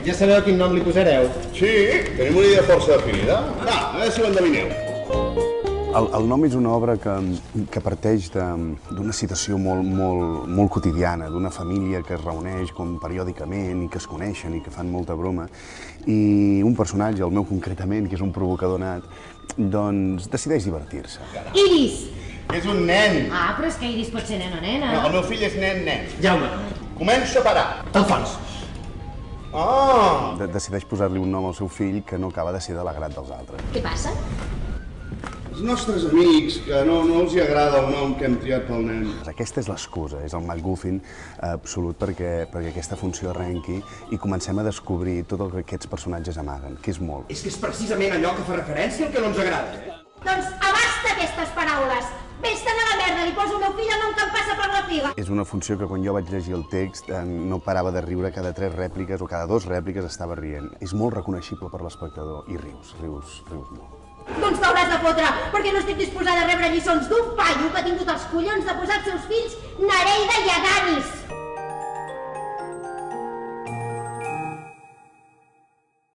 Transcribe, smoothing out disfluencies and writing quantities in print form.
Ja sabeu quin nom li posareu? Sí, tenim una idea força definida. Va, a veure si ho endevineu. El nom és una obra que parteix d'una situació molt quotidiana, d'una família que es reuneix periòdicament i que es coneixen i que fan molta broma. I un personatge, el meu concretament, que és un provocador nat, doncs decideix divertir-se. Iris! És un nen. Ah, però és que Iris pot ser nen o nena. No, el meu fill és nen. Jaume. Començo a parar. Alfons. Ah! Decideix posar-li un nom al seu fill que no acaba de ser de l'agrat dels altres. Què passa? Els nostres amics, que no els hi agrada el nom que hem triat pel nen. Aquesta és l'excusa, és el MacGuffin absolut perquè aquesta funció arrenqui i comencem a descobrir tot el que aquests personatges amaguen, que és molt. És que és precisament allò que fa referència al que no ens agrada. Doncs abasta aquestes paraules! Vés-te'n a la merda, li poso al meu fill el nom que em passa per la figa! És una funció que quan jo vaig llegir el text no parava de riure, cada 3 rèpliques o cada 2 rèpliques estava rient. És molt reconeixible per l'espectador i rius molt. Doncs t'hauràs de fotre, perquè no estic disposada a rebre lliçons d'un paio que ha tingut els collons de posar els seus fills Nereida i Aganis!